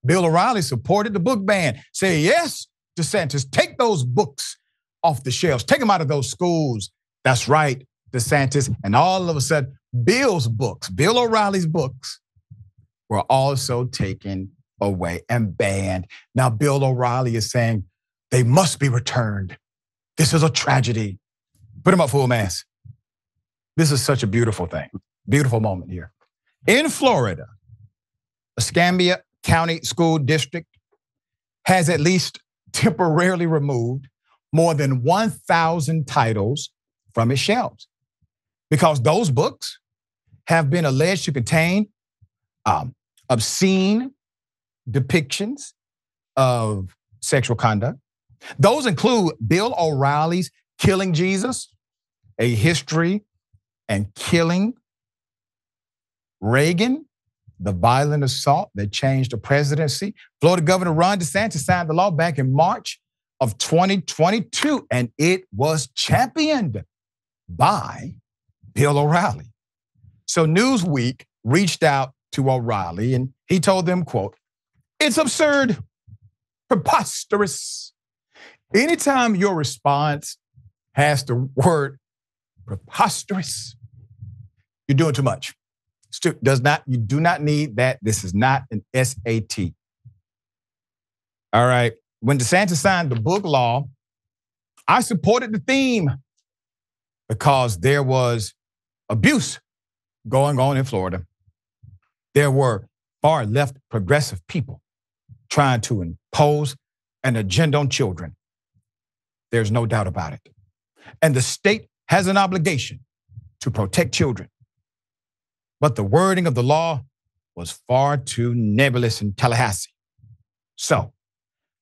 Bill O'Reilly supported the book ban. Say, yes, DeSantis, take those books off the shelves. Take them out of those schools. That's right, DeSantis. And all of a sudden, Bill O'Reilly's books were also taken away and banned. Now, Bill O'Reilly is saying they must be returned. This is a tragedy. Put him up, full mass. This is such a beautiful thing. Beautiful moment here. In Florida, Escambia County School District has at least temporarily removed more than 1,000 titles from its shelves because those books have been alleged to contain obscene depictions of sexual conduct. Those include Bill O'Reilly's Killing Jesus, a history and killing Reagan, the violent assault that changed the presidency. Florida Governor Ron DeSantis signed the law back in March of 2022, and it was championed by Bill O'Reilly. So Newsweek reached out to O'Reilly and he told them, quote, "It's absurd, preposterous. Anytime your response has the word preposterous, you're doing too much. You do not need that. This is not an SAT. All right. When DeSantis signed the book law, I supported the theme because there was abuse going on in Florida. There were far left progressive people trying to impose an agenda on children. There's no doubt about it. And the state has an obligation to protect children. But the wording of the law was far too nebulous in Tallahassee. So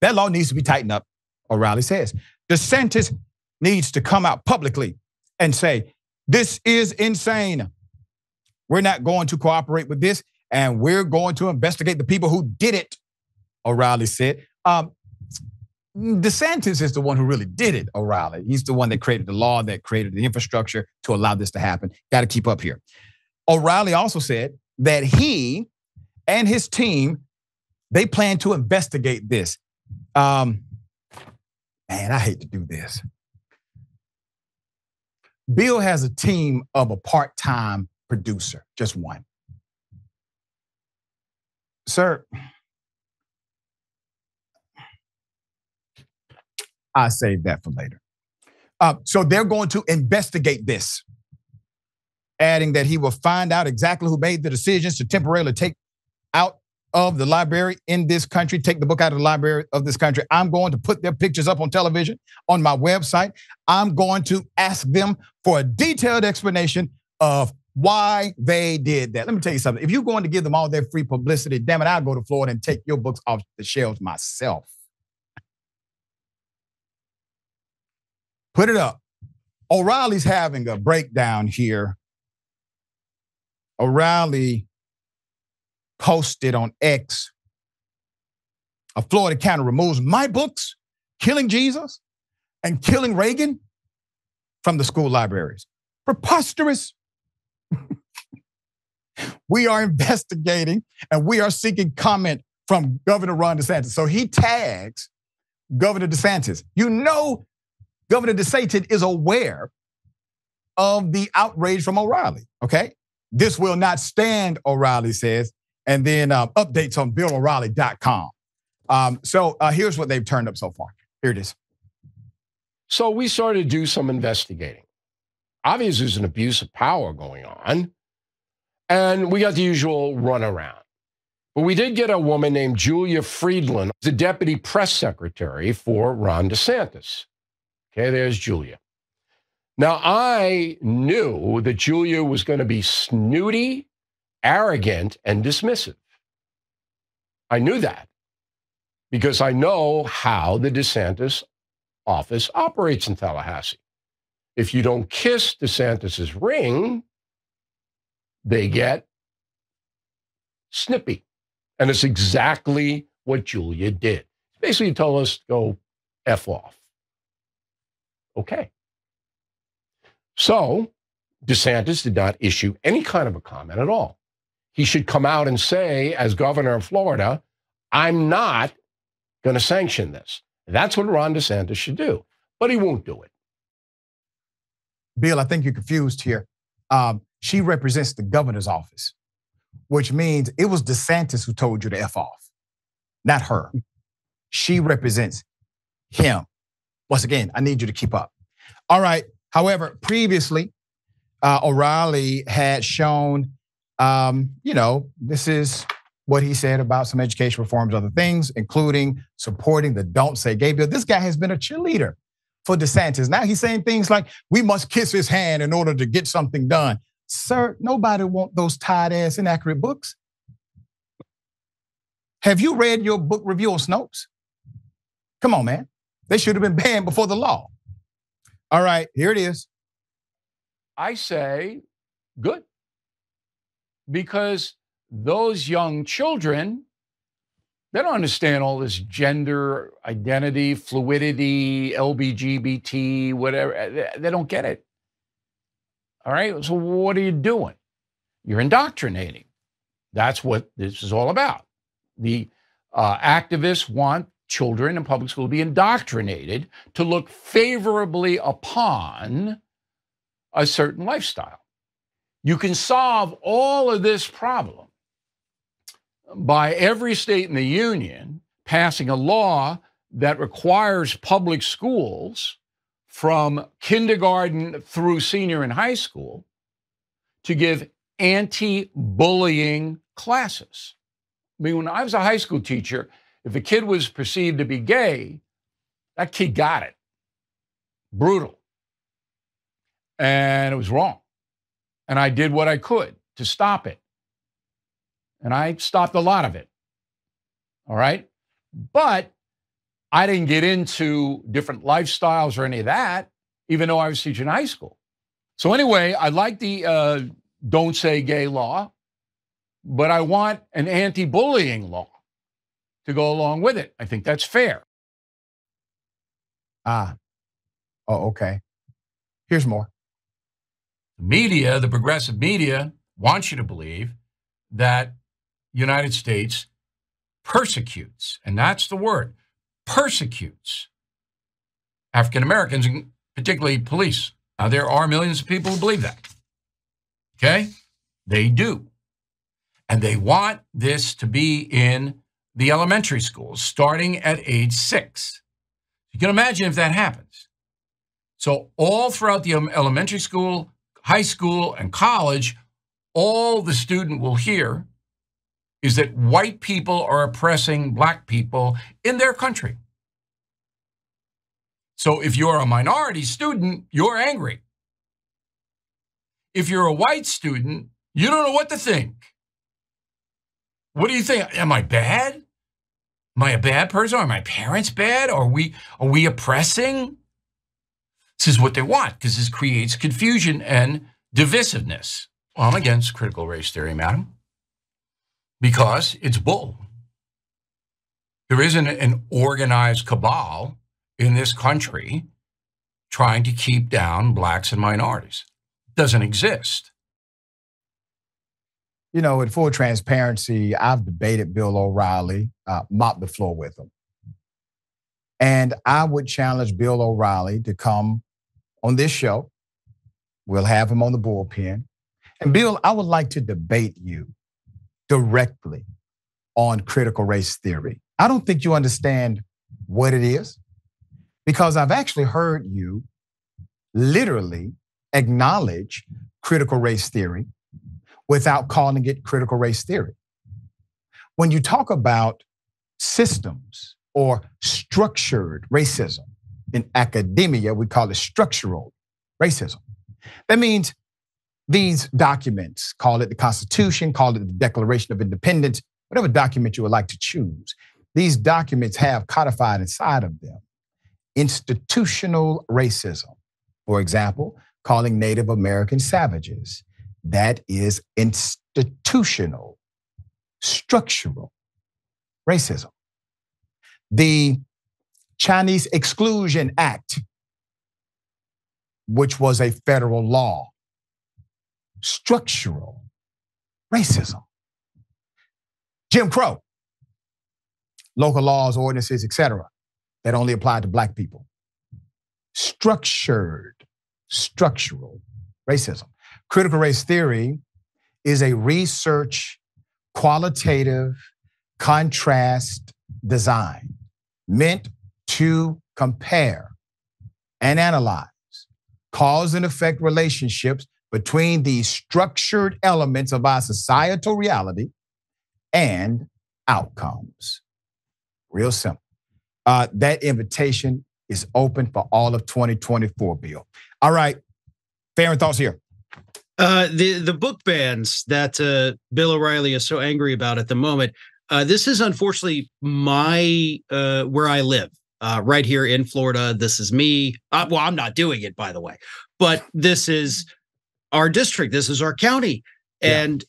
that law needs to be tightened up, O'Reilly says. DeSantis needs to come out publicly and say, this is insane. We're not going to cooperate with this, and we're going to investigate the people who did it, O'Reilly said. DeSantis is the one who really did it, O'Reilly. He's the one that created the law, that created the infrastructure to allow this to happen. Got to keep up here. O'Reilly also said that he and his team, they plan to investigate this. Man, I hate to do this. Bill has a team of a part-time producer, just one. Sir, I'll save that for later. So they're going to investigate this, adding that he will find out exactly who made the decisions to temporarily take out of the library in this country, take the book out of the library of this country. I'm going to put their pictures up on television, on my website. I'm going to ask them for a detailed explanation of why they did that. Let me tell you something. If you're going to give them all their free publicity, damn it, I'll go to Florida and take your books off the shelves myself. Put it up. O'Reilly's having a breakdown here. O'Reilly posted on X, a Florida county removes my books, Killing Jesus and Killing Reagan, from the school libraries. Preposterous. We are investigating and we are seeking comment from Governor Ron DeSantis. So he tags Governor DeSantis. You know, Governor DeSantis is aware of the outrage from O'Reilly, okay? This will not stand, O'Reilly says, and then updates on BillO'Reilly.com. So here's what they've turned up so far. Here it is. So we started to do some investigating. Obviously, there's an abuse of power going on, and we got the usual runaround. But we did get a woman named Julia Friedland, the deputy press secretary for Ron DeSantis. Okay, there's Julia. Now, I knew that Julia was going to be snooty, arrogant, and dismissive. I knew that because I know how the DeSantis office operates in Tallahassee. If you don't kiss DeSantis's ring, they get snippy. And it's exactly what Julia did. Basically told us to go F off. Okay. So DeSantis did not issue any kind of a comment at all. He should come out and say, as governor of Florida, I'm not going to sanction this. That's what Ron DeSantis should do, but he won't do it. Bill, I think you're confused here. She represents the governor's office, which means it was DeSantis who told you to F off, not her. She represents him. Once again, I need you to keep up. All right. However, previously, OReilly had shown, this is what he said about some education reforms, other things, including supporting the Don't Say Gay bill. This guy has been a cheerleader for DeSantis. Now he's saying things like, we must kiss his hand in order to get something done. Sir, nobody wants those tired-ass inaccurate books. Have you read your book review on Snopes? Come on, man. They should have been banned before the law. All right, here it is. I say good. Because those young children, they don't understand all this gender identity, fluidity, LGBT, whatever. They don't get it. All right, so what are you doing? You're indoctrinating. That's what this is all about. The activists want children in public school to be indoctrinated to look favorably upon a certain lifestyle. You can solve all of this problem by every state in the union passing a law that requires public schools from kindergarten through senior in high school to give anti-bullying classes. I mean, when I was a high school teacher, if a kid was perceived to be gay, that kid got it. Brutal. And it was wrong. And I did what I could to stop it. And I stopped a lot of it. All right? But I didn't get into different lifestyles or any of that, even though I was teaching high school. So anyway, I like the Don't Say Gay law, but I want an anti-bullying law to go along with it. I think that's fair. Okay. Here's more. The media, the progressive media, wants you to believe that the United States persecutes, and that's the word, persecutes African Americans, and particularly police. Now, there are millions of people who believe that. Okay? They do. And they want this to be in the elementary schools, starting at age 6. You can imagine if that happens. So all throughout the elementary school, high school, and college, all the student will hear is that white people are oppressing black people in their country. So if you're a minority student, you're angry. If you're a white student, you don't know what to think. What do you think? Am I bad? Am I a bad person? Are my parents bad? Are we oppressing? This is what they want, because this creates confusion and divisiveness. Well, I'm against critical race theory, madam, because it's bull. There isn't an organized cabal in this country trying to keep down blacks and minorities. It doesn't exist. You know, in full transparency, I've debated Bill O'Reilly, mopped the floor with him. And I would challenge Bill O'Reilly to come on this show. We'll have him on the bullpen. And Bill, I would like to debate you directly on critical race theory. I don't think you understand what it is, because I've actually heard you literally acknowledge critical race theory without calling it critical race theory. When you talk about systems or structured racism, in academia, we call it structural racism. That means these documents, call it the Constitution, call it the Declaration of Independence, whatever document you would like to choose, these documents have codified inside of them institutional racism. For example, calling Native American savages. That is institutional, structural racism. The Chinese Exclusion Act, which was a federal law, structural racism. Jim Crow, local laws, ordinances, etc., that only apply to black people. Structural racism. Critical race theory is a research, qualitative, contrast design meant to compare and analyze cause and effect relationships between the structured elements of our societal reality and outcomes. Real simple. That invitation is open for all of 2024, Bill. All right, Farron, thoughts here. The book bans that Bill O'Reilly is so angry about at the moment. This is unfortunately my where I live, right here in Florida. This is me. Well, I'm not doing it, by the way, but this is our district. This is our county, and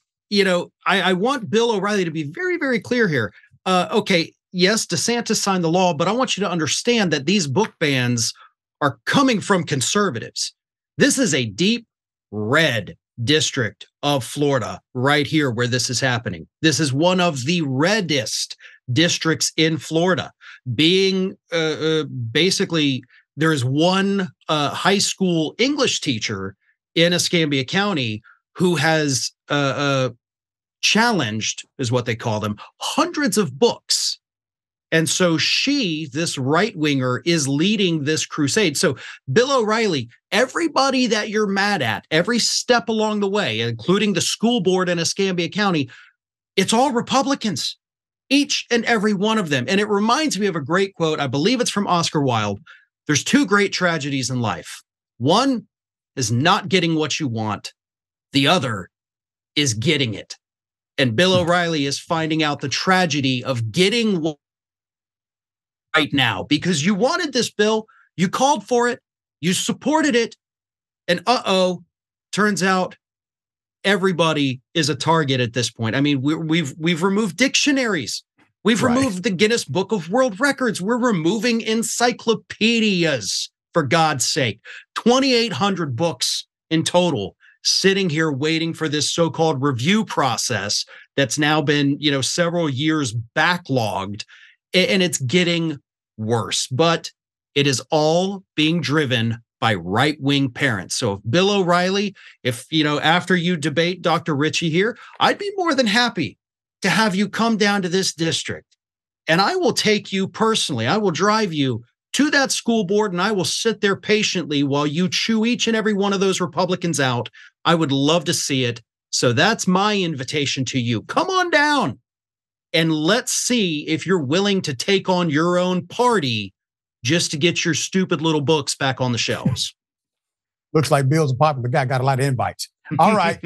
I want Bill O'Reilly to be very, very clear here. Okay, yes, DeSantis signed the law, but I want you to understand that these book bans are coming from conservatives. This is a deep red district of Florida right here where this is happening. This is one of the reddest districts in Florida. Being basically, there is one high school English teacher in Escambia County who has challenged, is what they call them, hundreds of books. And so she, this right-winger, is leading this crusade. So Bill O'Reilly, everybody that you're mad at, every step along the way, including the school board in Escambia County, it's all Republicans, each and every one of them. And it reminds me of a great quote. I believe it's from Oscar Wilde. There's two great tragedies in life. One is not getting what you want. The other is getting it. And Bill O'Reilly is finding out the tragedy of getting what right now, because you wanted this bill, you called for it, you supported it, and turns out everybody is a target at this point. I mean, we've removed dictionaries, we've removed the Guinness Book of World Records, we're removing encyclopedias, for God's sake. 2,800 books in total sitting here waiting for this so-called review process that's now been, several years backlogged, and it's getting worse. But it is all being driven by right-wing parents. So if Bill O'Reilly, after you debate Dr. Richey here, I'd be more than happy to have you come down to this district, and I will take you personally. I will drive you to that school board, and I will sit there patiently while you chew each and every one of those Republicans out. I would love to see it. So that's my invitation to you. Come on down and let's see if you're willing to take on your own party just to get your stupid little books back on the shelves. Looks like Bill's a popular guy, got a lot of invites. All right.